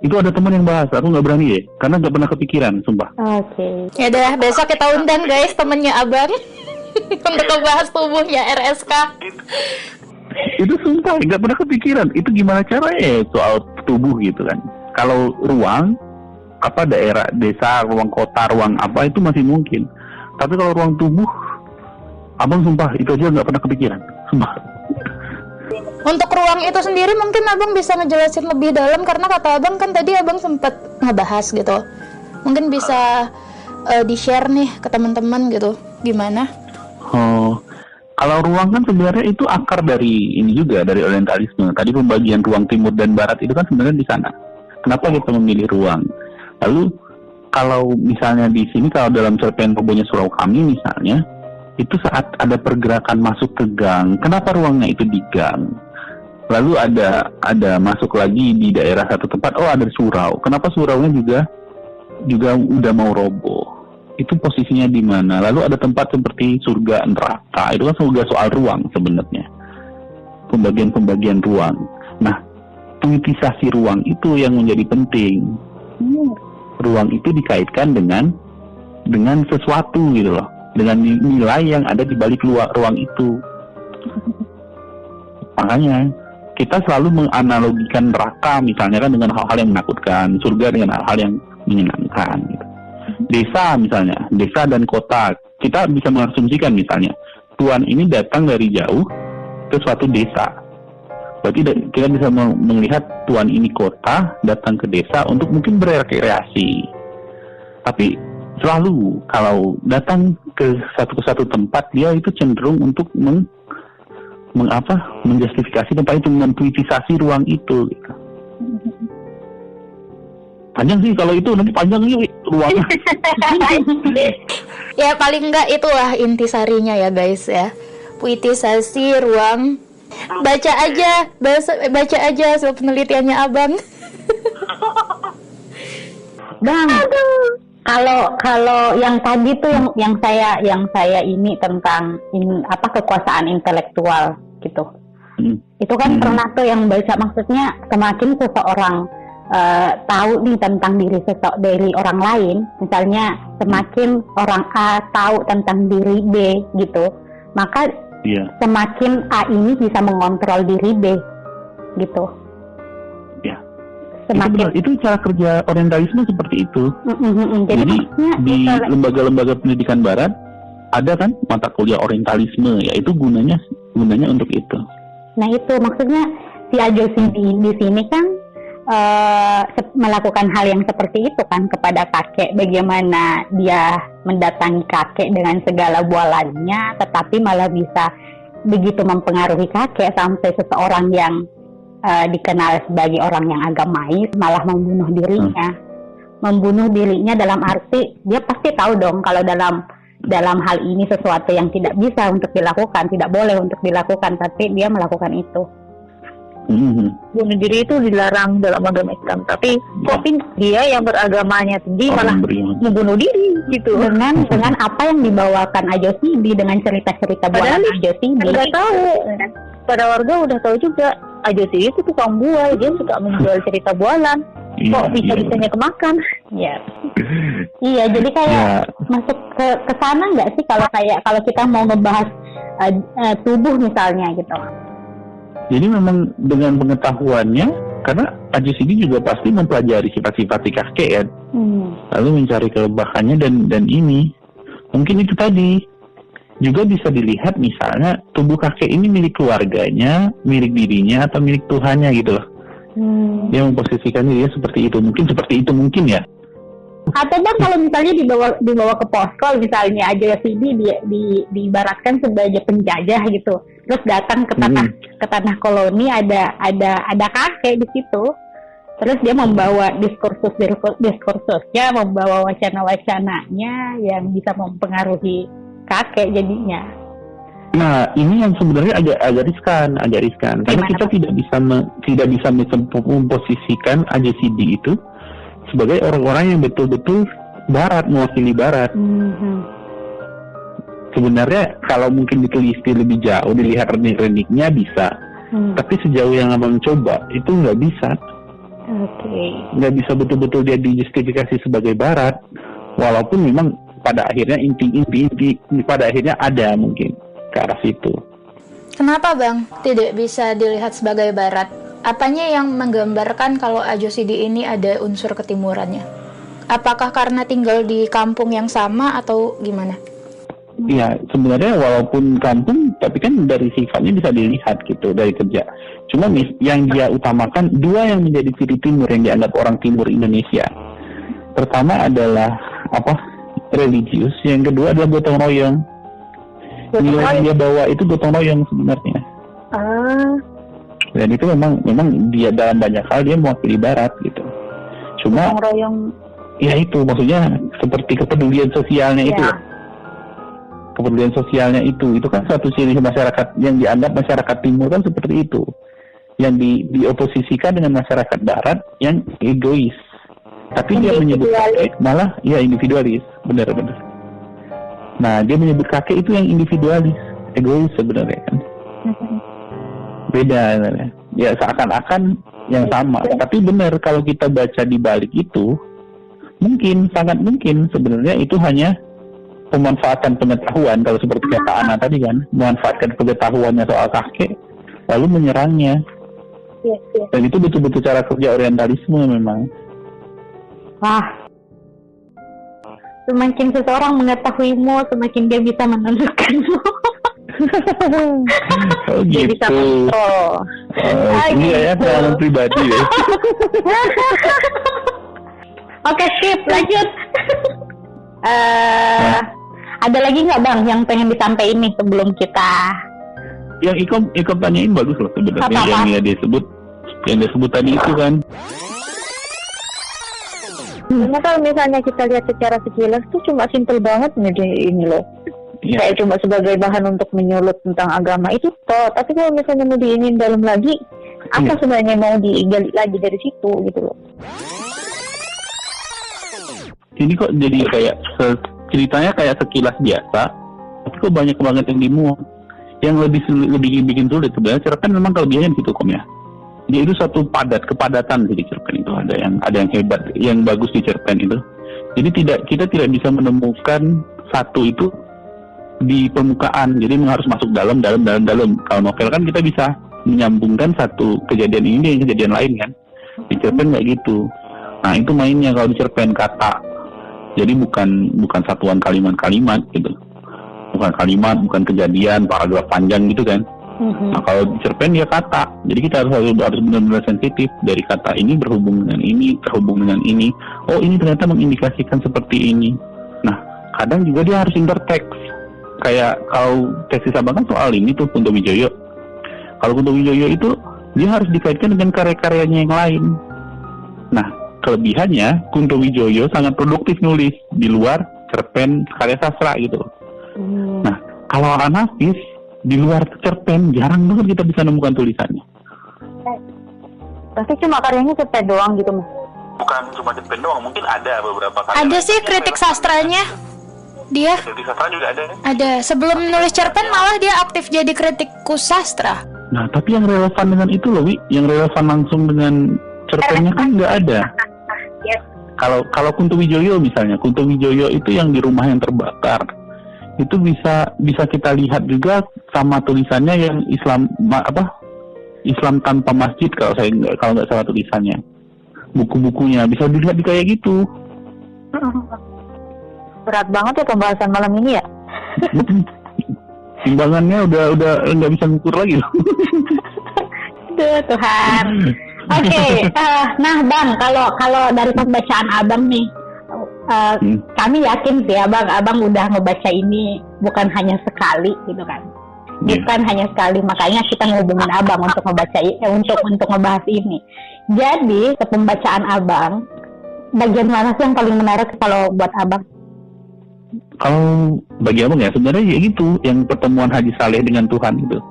Itu ada teman yang bahas. Aku nggak berani deh, karena nggak pernah kepikiran, sumpah. oke. Ya udah besok kita undang guys temennya Abang untuk ngebahas tubuhnya RSK. Itu sumpah nggak pernah kepikiran. Itu gimana caranya soal tubuh gitu kan? Kalau ruang daerah, desa, ruang kota, ruang apa itu masih mungkin. Tapi kalau ruang tubuh, Abang sumpah itu aja nggak pernah kepikiran, sumpah. Untuk ruang itu sendiri mungkin Abang bisa ngejelasin lebih dalam, karena kata Abang kan tadi Abang sempat ngebahas gitu. Mungkin bisa di-share nih ke teman-teman gitu. Gimana? Kalau ruang kan sebenarnya itu akar dari ini juga, dari orientalisme. Tadi pembagian ruang timur dan barat itu kan sebenarnya di sana. Kenapa kita memilih ruang? Lalu kalau misalnya di sini, kalau dalam cerpen Robohnya Surau Kami misalnya, itu saat ada pergerakan masuk ke gang, kenapa ruangnya itu di gang? Lalu ada masuk lagi di daerah satu tempat, ada surau. Kenapa suraunya juga udah mau roboh? Itu posisinya di mana? Lalu ada tempat seperti surga, neraka. Itu kan juga soal ruang sebenarnya. Pembagian ruang. Nah, politisasi ruang itu yang menjadi penting. Ruang itu dikaitkan dengan sesuatu gitu loh, dengan nilai yang ada di balik ruang itu. Makanya kita selalu menganalogikan neraka misalnya kan dengan hal-hal yang menakutkan, surga dengan hal-hal yang menyenangkan gitu. Desa misalnya, desa dan kota, kita bisa mengasumsikan misalnya tuan ini datang dari jauh ke suatu desa. Berarti kita bisa melihat tuan ini kota datang ke desa untuk mungkin berekreasi. Tapi selalu kalau datang ke satu tempat, dia itu cenderung untuk menjustifikasi tempat itu, mempolitisasi ruang itu gitu. Panjang sih kalau itu, nanti panjang nih ruangnya. Ya paling enggak itulah intisarinya ya guys ya. Politisasi ruang. Baca aja hasil penelitiannya Abang. Bang, kalau yang tadi tuh yang saya ini tentang kekuasaan intelektual gitu. Itu kan pernah tuh yang baca, maksudnya semakin seseorang tahu nih tentang dari orang lain, misalnya semakin orang A tahu tentang diri B gitu, maka semakin A ini bisa mengontrol diri B gitu. Semakin itu cara kerja orientalisme seperti itu. Jadi di lembaga-lembaga pendidikan barat ada kan mata kuliah orientalisme, yaitu gunanya untuk itu. Nah itu maksudnya si Ajosi di sini kan melakukan hal yang seperti itu kan kepada kakek, bagaimana dia mendatangi kakek dengan segala bualannya, tetapi malah bisa begitu mempengaruhi kakek sampai seseorang yang dikenal sebagai orang yang agamais malah membunuh dirinya dalam arti dia pasti tahu dong kalau dalam hal ini sesuatu yang tidak bisa untuk dilakukan, tidak boleh untuk dilakukan, tapi dia melakukan itu. Bunuh diri itu dilarang dalam agama Islam, tapi dia yang beragamanya tinggi malah membunuh diri gitu. Dengan apa yang dibawakan Ajosidi, dengan cerita-cerita bualan Ajosidi. Udah tahu, pada warga udah tahu juga Ajosidi itu tukang buah, dia suka menjual cerita bualan. Kok bisa-bisanya kemakan? Iya, jadi kayak masuk ke sana nggak sih kalau kita mau ngebahas tubuh misalnya gitu. Jadi memang dengan pengetahuannya, karena Ajosidi juga pasti mempelajari sifat-sifat kakek ya, lalu mencari kelebihannya dan ini mungkin itu tadi juga bisa dilihat, misalnya tubuh kakek ini milik keluarganya, milik dirinya, atau milik Tuhannya gitu loh. Dia memposisikan dirinya seperti itu, mungkin ya. Atau bang kalau misalnya dibawa ke poskol misalnya, Ajosidi diibaratkan sebagai penjajah gitu, terus datang ke tanah koloni, ada kakek di situ, terus dia membawa diskursusnya, membawa wacana-wacananya yang bisa mempengaruhi kakek jadinya. Nah, ini yang sebenarnya agak riskan, karena kita tidak bisa memposisikan Ajosidi itu sebagai orang-orang yang betul-betul barat, mewakili barat. Sebenarnya kalau mungkin diteliti lebih jauh, dilihat renik-reniknya bisa, tapi sejauh yang abang coba itu nggak bisa. Nggak bisa betul-betul dia dijustifikasi sebagai barat, walaupun memang pada akhirnya inti pada akhirnya ada mungkin ke arah situ. Kenapa bang tidak bisa dilihat sebagai barat? Apanya yang menggambarkan kalau Ajosidi ini ada unsur ketimurannya? Apakah karena tinggal di kampung yang sama atau gimana? Iya, sebenarnya walaupun kampung, tapi kan dari sifatnya bisa dilihat gitu, dari kerja. Cuma yang dia utamakan, dua yang menjadi ciri timur yang dianggap orang timur Indonesia. Pertama adalah religius, yang kedua adalah gotong royong. Nilai yang dia bawa itu gotong royong sebenarnya. Dan itu memang dia dalam banyak hal dia mewakili barat gitu. Cuma gotong royong, ya itu maksudnya seperti kepedulian sosialnya itu. Kepedulian sosialnya itu kan suatu ciri masyarakat yang dianggap masyarakat timur kan seperti itu. Yang dioposisikan dengan masyarakat barat yang egois. Tapi dia menyebut kakek malah individualis, benar-benar. Nah, dia menyebut kakek itu yang individualis, egois sebenarnya kan. Beda sebenarnya. Ya seakan-akan yang sama. Tapi benar kalau kita baca di balik itu, sangat mungkin sebenarnya itu hanya pemanfaatan pengetahuan, kalau seperti kata Ana tadi kan, memanfaatkan pengetahuannya soal kakek lalu menyerangnya. Dan itu betul-betul cara kerja orientalisme memang. Wah, semakin seseorang mengetahuimu, semakin dia bisa menentukanmu. Oh gitu. Dia bisa kontrol. Ini ya pengalaman pribadi ya. Oke, skip, lanjut. Ada lagi nggak bang yang pengen disampaikan nih sebelum kita? Yang Ikom tanyain bagus loh sebenarnya, yang dia sebut tadi itu kan. Karena kalau misalnya kita lihat secara sekilas tuh cuma simpel banget nih ini loh. Kayak cuma sebagai bahan untuk menyulut tentang agama itu toh. Tapi kalau misalnya mau diinin dalam lagi, apa sebenarnya mau digali lagi dari situ gitu loh. ini kok jadi kayak ceritanya kayak sekilas biasa, tapi kok banyak banget yang dimuat. Yang lebih bikin sulit sebenarnya cerpen memang kelebihannya di situ Kom ya. Dia itu satu kepadatan di cerpen itu, ada yang hebat, yang bagus di cerpen itu. Jadi kita tidak bisa menemukan satu itu di permukaan, jadi harus masuk dalam. Kalau novel kan kita bisa menyambungkan satu kejadian ini dengan kejadian lain kan. Di cerpen nggak gitu. Nah itu mainnya kalau di cerpen kata. Jadi bukan satuan kalimat-kalimat gitu. Bukan kalimat, bukan kejadian, paragraf panjang gitu kan. Nah kalau di cerpen dia kata. Jadi kita harus benar-benar sensitif. Dari kata ini berhubung dengan ini, terhubung dengan ini. Oh ini ternyata mengindikasikan seperti ini. Nah kadang juga dia harus interteks. Kayak kalau tesis abang kan soal ini tuh Kunto Wijoyo. Kalau Kunto Wijoyo itu dia harus dikaitkan dengan karya-karyanya yang lain. Nah kelebihannya Kunto Wijoyo sangat produktif nulis di luar cerpen karya sastra gitu. Nah kalau Anafis di luar cerpen jarang banget kita bisa nemukan tulisannya. Pasti cuma karyanya cerpen doang gitu Mas? Bukan cuma cerpen doang, mungkin ada beberapa karya. Ada sih kritik sastranya. Dia Kritik sastra juga ada. ada. Sebelum nulis cerpen malah dia aktif jadi kritikus sastra. Nah tapi yang relevan dengan itu loh Wi, yang relevan langsung dengan cerpennya kan nggak ada. Kalau Kunto Wijoyo misalnya, Kunto Wijoyo itu yang di rumah yang terbakar. Itu bisa kita lihat juga sama tulisannya yang Islam tanpa masjid kalau nggak salah tulisannya, buku-bukunya bisa dilihat di kayak gitu. Berat banget ya pembahasan malam ini ya. Timbangannya udah nggak bisa ngukur lagi loh. Duh Tuhan. Oke, nah Bang, kalau dari pembacaan Abang nih, kami yakin sih abang udah ngebaca ini bukan hanya sekali gitu kan, bukan hanya sekali, makanya kita ngehubungin abang untuk ngebaca untuk ngebahas ini. Jadi pembacaan abang, bagian mana sih yang paling menarik kalau buat abang? Kalau bagi abang ya sebenarnya ya gitu, yang pertemuan Haji Saleh dengan Tuhan gitu.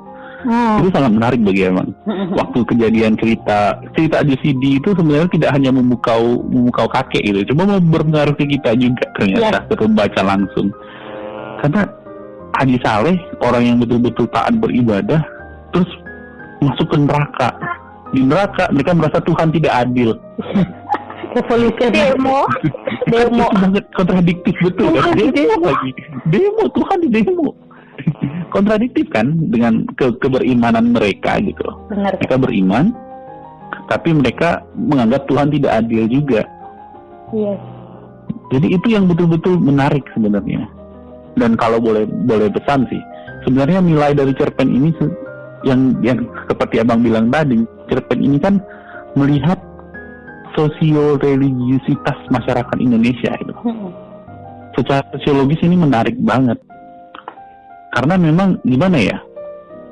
Itu sangat menarik bagi abang. Waktu kejadian cerita Haji Sidi itu sebenarnya tidak hanya memukau kakek gitu, cuma berpengaruh ke kita juga ternyata terbaca langsung. Karena Haji Saleh orang yang betul-betul taat beribadah, terus masuk ke neraka. Di neraka mereka merasa Tuhan tidak adil. Revolusi Demo. Itu banget kontradiktif betul. Demo Tuhan di demo. Kontradiktif kan dengan keberimanan mereka gitu. Benar. Mereka beriman, tapi mereka menganggap Tuhan tidak adil juga. Yes. Jadi itu yang betul-betul menarik sebenarnya. Dan kalau boleh pesan sih, sebenarnya nilai dari cerpen ini yang seperti abang bilang tadi, cerpen ini kan melihat sosio-religiusitas masyarakat Indonesia itu. Secara sosiologis ini menarik banget. Karena memang gimana ya,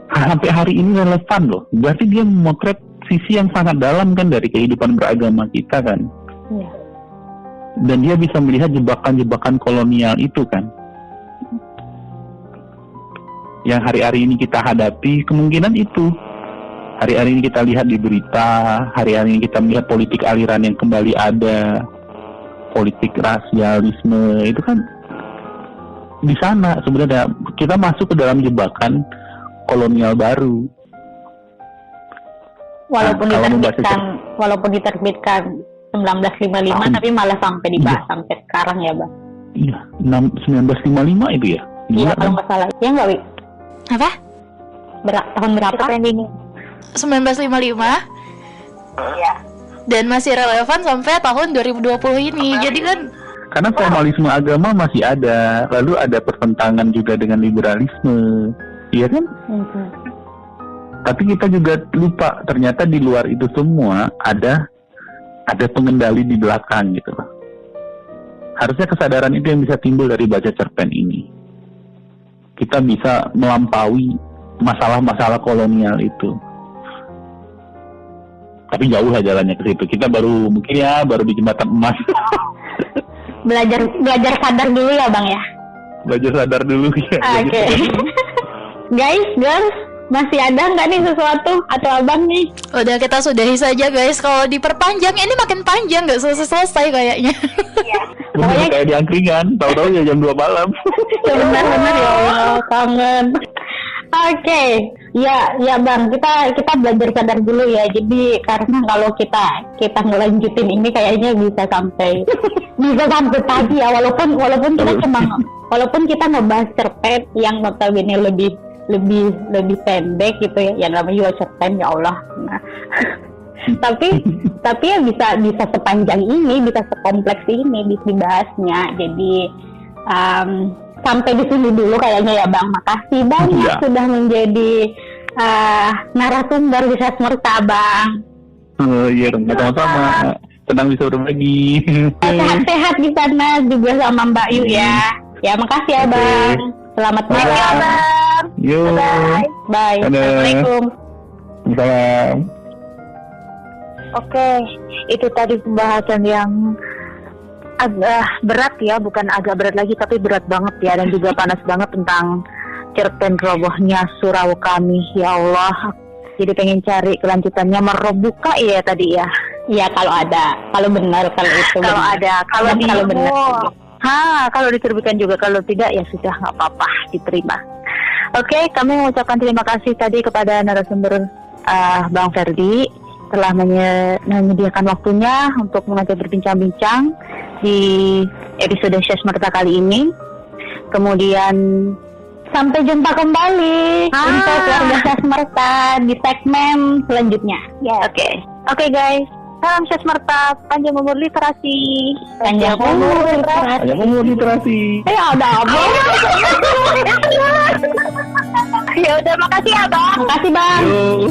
sampai hari ini relevan loh. Berarti dia memotret sisi yang sangat dalam kan dari kehidupan beragama kita kan. Iya. Dan dia bisa melihat jebakan-jebakan kolonial itu kan. Yang hari-hari ini kita hadapi kemungkinan itu. Hari-hari ini kita lihat di berita, hari-hari ini kita melihat politik aliran yang kembali ada, politik rasialisme itu kan di sana sebenarnya kita masuk ke dalam jebakan kolonial baru. Walaupun diterbitkan 1955 tapi malah sampai dibahas sampai sekarang ya Bang. Iya, 1955 itu ya. Iya kalau nggak salah. Ya nggak Wi? Apa? Tahun berapa? Ini 1955. Iya. Dan masih relevan sampai tahun 2020 ini. Jadi kan karena formalisme agama masih ada, lalu ada pertentangan juga dengan liberalisme, iya kan? Tapi kita juga lupa ternyata di luar itu semua ada pengendali di belakang gitu. Harusnya kesadaran itu yang bisa timbul dari baca cerpen ini. Kita bisa melampaui masalah-masalah kolonial itu. Tapi jauh lah jalannya ke situ. Kita baru di jembatan emas. Belajar sadar dulu ya Bang ya. Belajar sadar dulu ya. Oke. Guys, girls, Masih ada nggak nih sesuatu atau abang nih? Udah, kita sudahi saja guys. Kalau diperpanjang ini makin panjang, nggak selesai kayaknya. Bener, kayak di angkringan, tahu-tahu ya jam 2 malam. Ya benar-benar ya Allah, kangen. Oke, ya bang, kita belajar sadar dulu ya. Jadi karena kalau kita ngelanjutin ini kayaknya bisa sampai pagi ya. Walaupun kita ngebahas cerpen yang notabene lebih pendek gitu ya. Yang namanya juga cerpen, ya Allah. Nah, tapi ya bisa sepanjang ini, bisa sekompleks ini dibahasnya. Jadi sampai di sini dulu kayaknya ya bang. Makasih banyak sudah menjadi narasumber di Sesmerta bang. Iya, sama-sama. Senang bisa berbagi. Sehat-sehat di sana juga sama Mbak Yu ya. Ya makasih ya bang. Selamat malam. Yo. Bye. Assalamualaikum. Salam. Oke, itu tadi pembahasan yang agak berat ya, bukan agak berat lagi tapi berat banget ya, dan juga panas banget tentang cerpen robohnya surau kami. Ya Allah, jadi pengen cari kelanjutannya. Merobuka ya tadi ya. Iya kalau ada, kalau benar, kalau itu kalau benar. ada, kalau di kalau benar. Kalau diterbitkan juga, kalau tidak ya sudah, nggak apa-apa, diterima. Oke, kami mengucapkan terima kasih tadi kepada narasumber Bang Ferdi telah menyediakan waktunya untuk mengajak berbincang-bincang di episode Sesmerta kali ini. Kemudian sampai jumpa kembali untuk keluarga Sesmerta di segmen selanjutnya. Ya, oke guys. Salam Sesmerta, panjang umur literasi. Panjang umur literasi. Panjang umur literasi. Ada apa? Ya udah, makasih ya Bang. Makasih bang. Yo.